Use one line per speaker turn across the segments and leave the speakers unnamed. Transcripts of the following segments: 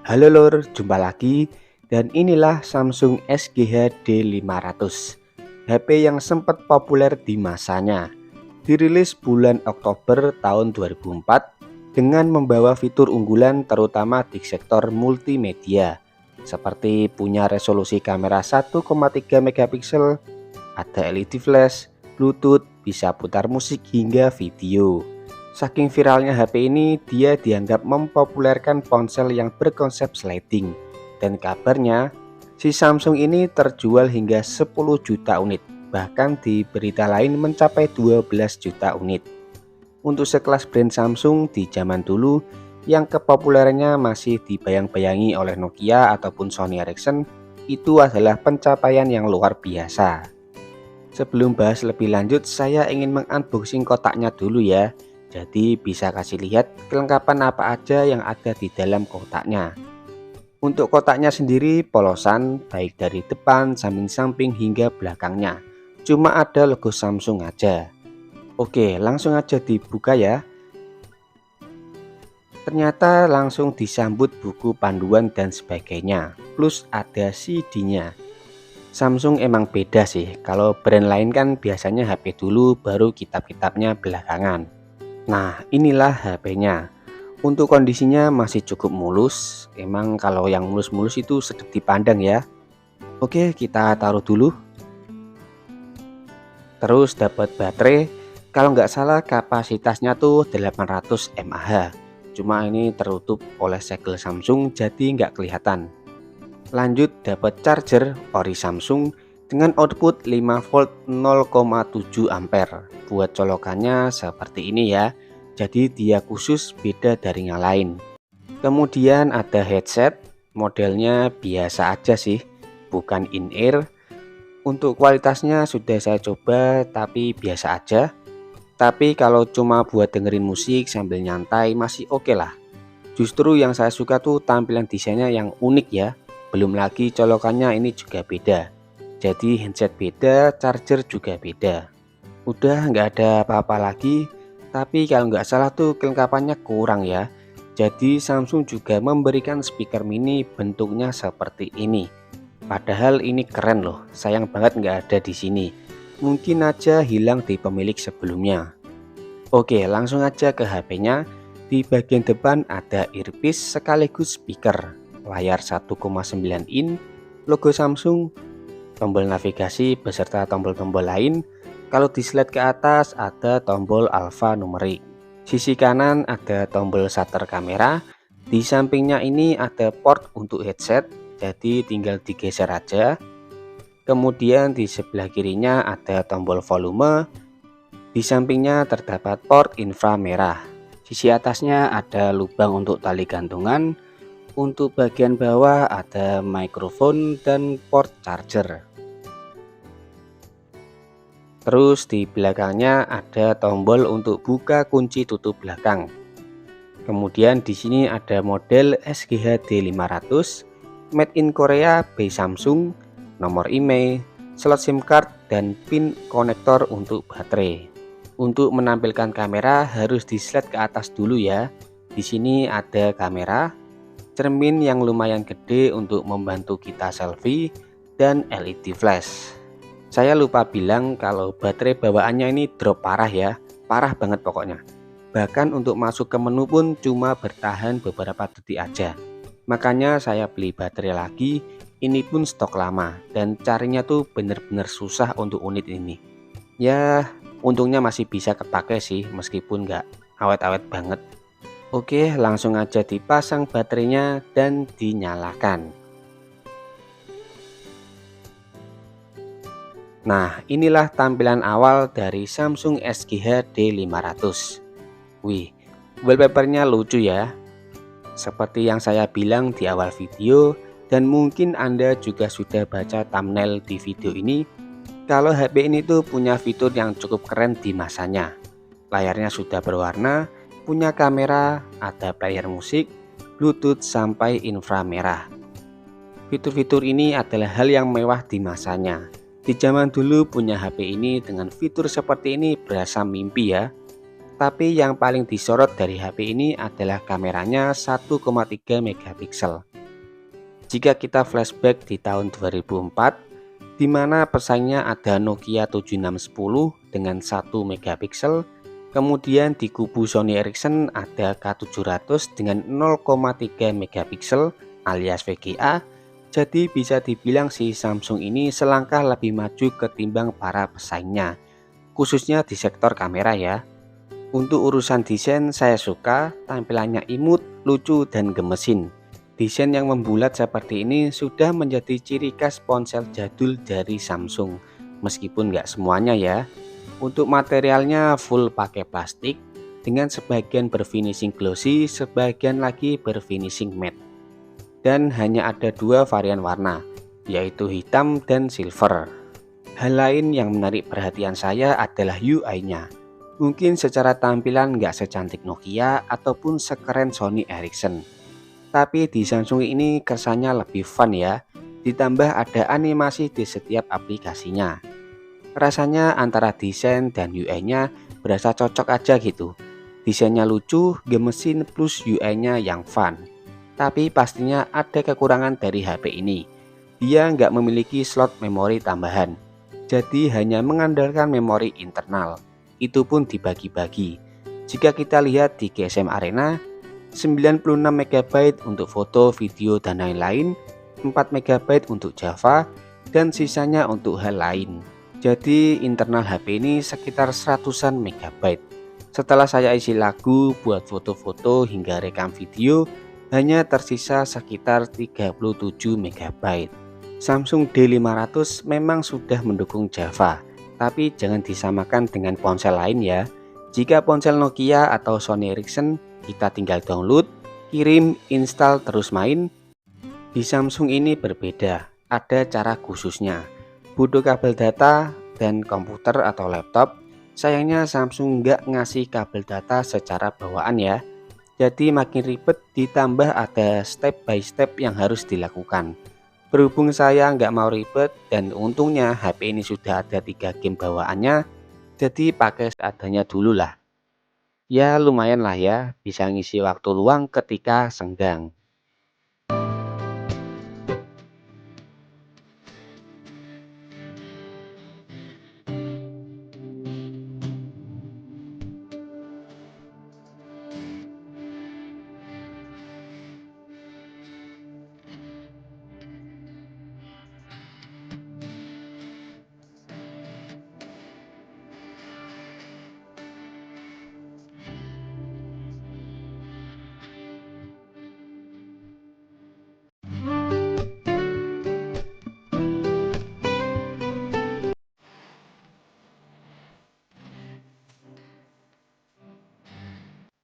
Halo lur, jumpa lagi dan inilah Samsung SGH D500. HP yang sempat populer di masanya. Dirilis bulan Oktober tahun 2004 dengan membawa fitur unggulan terutama di sektor multimedia seperti punya resolusi kamera 1,3 megapiksel, ada LED flash, Bluetooth, bisa putar musik hingga video. Saking viralnya HP ini, dia dianggap mempopulerkan ponsel yang berkonsep sliding. Dan kabarnya, si Samsung ini terjual hingga 10 juta unit. Bahkan di berita lain mencapai 12 juta unit. Untuk sekelas brand Samsung di zaman dulu, yang kepopulerannya masih dibayang-bayangi oleh Nokia ataupun Sony Ericsson, itu adalah pencapaian yang luar biasa. Sebelum bahas lebih lanjut, saya ingin mengunboxing kotaknya dulu ya. Jadi bisa kasih lihat kelengkapan apa aja yang ada di dalam kotaknya. Untuk kotaknya sendiri polosan baik dari depan, samping-samping hingga belakangnya. Cuma ada logo Samsung aja. Oke, langsung aja dibuka ya. Ternyata langsung disambut buku panduan dan sebagainya. Plus ada CD-nya. Samsung emang beda sih, kalau brand lain kan biasanya HP dulu baru kitab-kitabnya belakangan. Nah inilah HP-nya. Untuk kondisinya masih cukup mulus, emang kalau yang mulus-mulus itu sedap dipandang ya. Oke, kita taruh dulu. Terus dapat baterai, kalau nggak salah kapasitasnya tuh 800 mAh. Cuma ini tertutup oleh segel Samsung jadi nggak kelihatan. Lanjut dapat charger ori Samsung dengan output 5 volt 0,7 ampere. Buat colokannya seperti ini ya. Jadi dia khusus beda dari yang lain. Kemudian ada headset, modelnya biasa aja sih, bukan in-ear. Untuk kualitasnya sudah saya coba tapi biasa aja. Tapi kalau cuma buat dengerin musik sambil nyantai masih oke lah. Justru yang saya suka tuh tampilan desainnya yang unik ya. Belum lagi colokannya ini juga beda. Jadi handset beda, charger juga beda. Udah nggak ada apa-apa lagi. Tapi kalau nggak salah tuh kelengkapannya kurang ya. Jadi Samsung juga memberikan speaker mini bentuknya seperti ini. Padahal ini keren loh. Sayang banget nggak ada di sini. Mungkin aja hilang di pemilik sebelumnya. Oke, langsung aja ke HP-nya. Di bagian depan ada earpiece sekaligus speaker, layar 1,9 in, logo Samsung, tombol navigasi beserta tombol-tombol lain. Kalau di slide ke atas ada tombol alphanumerik. Sisi kanan ada tombol shutter kamera. Di sampingnya ini ada port untuk headset, jadi tinggal digeser aja. Kemudian di sebelah kirinya ada tombol volume. Di sampingnya terdapat port inframerah. Sisi atasnya ada lubang untuk tali gantungan. Untuk bagian bawah ada mikrofon dan port charger. Terus di belakangnya ada tombol untuk buka kunci tutup belakang. Kemudian di sini ada model SGH D500, made in Korea by Samsung, nomor email, slot SIM card dan pin konektor untuk baterai. Untuk menampilkan kamera harus di slide ke atas dulu ya. Di sini ada kamera, cermin yang lumayan gede untuk membantu kita selfie, dan LED flash. Saya lupa bilang kalau baterai bawaannya ini drop parah ya, parah banget pokoknya. Bahkan untuk masuk ke menu pun cuma bertahan beberapa detik aja. Makanya saya beli baterai lagi, ini pun stok lama dan carinya tuh bener-bener susah untuk unit ini. Ya, untungnya masih bisa kepake sih meskipun nggak awet-awet banget. Oke, langsung aja dipasang baterainya dan dinyalakan. Nah, inilah tampilan awal dari Samsung SGH D500. Wih, wallpapernya lucu ya. Seperti yang saya bilang di awal video, dan mungkin Anda juga sudah baca thumbnail di video ini, kalau HP ini tuh punya fitur yang cukup keren di masanya. Layarnya sudah berwarna, punya kamera, ada player musik, Bluetooth sampai inframerah. Fitur-fitur ini adalah hal yang mewah di masanya. Di zaman dulu punya HP ini dengan fitur seperti ini berasa mimpi ya. Tapi yang paling disorot dari HP ini adalah kameranya 1,3 megapiksel. Jika kita flashback di tahun 2004, di mana pesaingnya ada Nokia 7610 dengan 1 megapiksel, kemudian di kubu Sony Ericsson ada K700 dengan 0,3 megapiksel alias VGA. Jadi bisa dibilang si Samsung ini selangkah lebih maju ketimbang para pesaingnya, khususnya di sektor kamera ya. Untuk urusan desain saya suka tampilannya imut, lucu dan gemesin. Desain yang membulat seperti ini sudah menjadi ciri khas ponsel jadul dari Samsung. Meskipun nggak semuanya ya. Untuk materialnya full pakai plastik dengan sebagian berfinishing glossy, sebagian lagi berfinishing matte. Dan hanya ada dua varian warna, yaitu hitam dan silver. Hal lain yang menarik perhatian saya adalah UI-nya. Mungkin secara tampilan nggak secantik Nokia ataupun sekeren Sony Ericsson, tapi di Samsung ini kesannya lebih fun ya. Ditambah ada animasi di setiap aplikasinya. Rasanya antara desain dan UI-nya berasa cocok aja gitu. Desainnya lucu, gemesin plus UI-nya yang fun. Tapi pastinya ada kekurangan dari HP ini. Dia nggak memiliki slot memori tambahan. Jadi hanya mengandalkan memori internal. Itu pun dibagi-bagi. Jika kita lihat di GSM Arena, 96 MB untuk foto, video, dan lain-lain, 4 MB untuk Java, dan sisanya untuk hal lain. Jadi internal HP ini sekitar 100-an MB. Setelah saya isi lagu buat foto-foto hingga rekam video, hanya tersisa sekitar 37 MB. Samsung D500 memang sudah mendukung Java, tapi jangan disamakan dengan ponsel lain ya. Jika ponsel Nokia atau Sony Ericsson, kita tinggal download, kirim, install terus main. Di Samsung ini berbeda, ada cara khususnya. Butuh kabel data dan komputer atau laptop. Sayangnya Samsung nggak ngasih kabel data secara bawaan ya. Jadi makin ribet, ditambah ada step by step yang harus dilakukan. Berhubung saya nggak mau ribet dan untungnya HP ini sudah ada 3 game bawaannya, jadi pakai seadanya dulu lah. Ya lumayan lah ya, bisa ngisi waktu luang ketika senggang.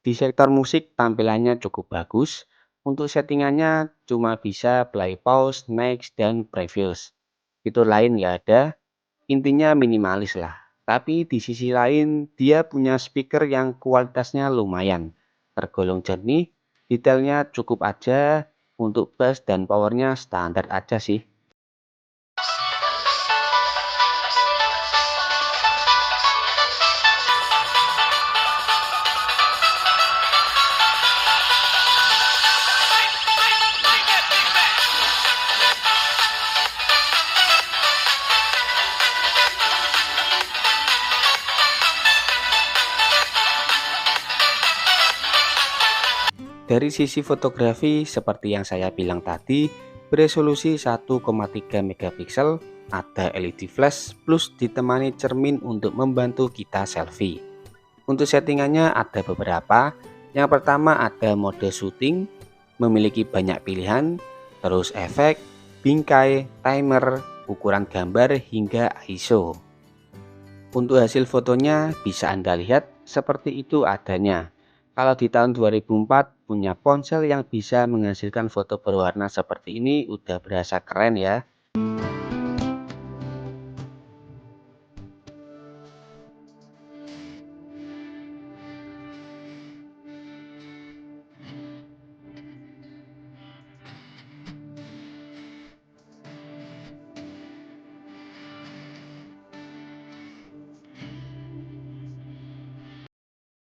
Di sektor musik tampilannya cukup bagus. Untuk settingannya cuma bisa play, pause, next, dan previous. Fitur lain nggak ada, intinya minimalis lah. Tapi di sisi lain dia punya speaker yang kualitasnya lumayan. Tergolong jernih, detailnya cukup aja, untuk bass dan powernya standar aja sih. Dari sisi fotografi, seperti yang saya bilang tadi, beresolusi 1,3 megapiksel, ada LED flash, plus ditemani cermin untuk membantu kita selfie. Untuk settingannya ada beberapa. Yang pertama ada mode syuting, memiliki banyak pilihan, terus efek, bingkai, timer, ukuran gambar, hingga ISO. Untuk hasil fotonya bisa Anda lihat seperti itu adanya. Kalau di tahun 2004 punya ponsel yang bisa menghasilkan foto berwarna seperti ini udah berasa keren ya.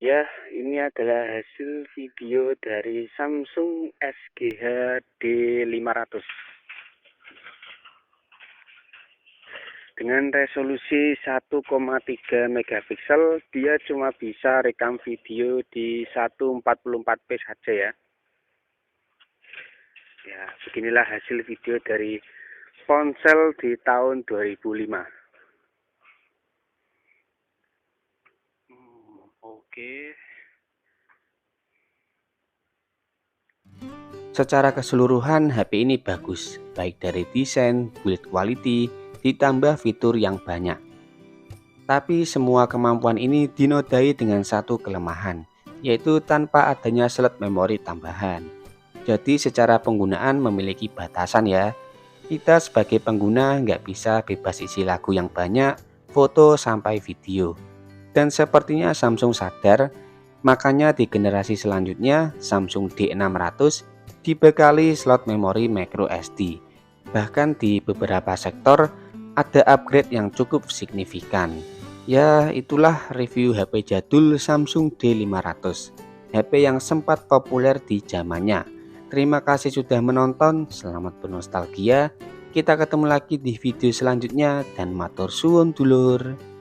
Ya, ini adalah hasil video dari Samsung SGH D500 dengan resolusi 1,3 megapiksel. Dia cuma bisa rekam video di 144p saja ya. Ya, beginilah hasil video dari ponsel di tahun 2005. Oke. Secara keseluruhan HP ini bagus, baik dari desain, build quality, ditambah fitur yang banyak. Tapi semua kemampuan ini dinodai dengan satu kelemahan, yaitu tanpa adanya slot memori tambahan. Jadi secara penggunaan memiliki batasan ya. Kita sebagai pengguna nggak bisa bebas isi lagu yang banyak, foto sampai video. Dan sepertinya Samsung sadar, makanya di generasi selanjutnya Samsung D600 dibekali slot memori micro SD. Bahkan di beberapa sektor ada upgrade yang cukup signifikan. Ya, itulah review HP jadul Samsung D500, HP yang sempat populer di zamannya. Terima kasih sudah menonton, selamat bernostalgia. Kita ketemu lagi di video selanjutnya dan matur suwun dulur.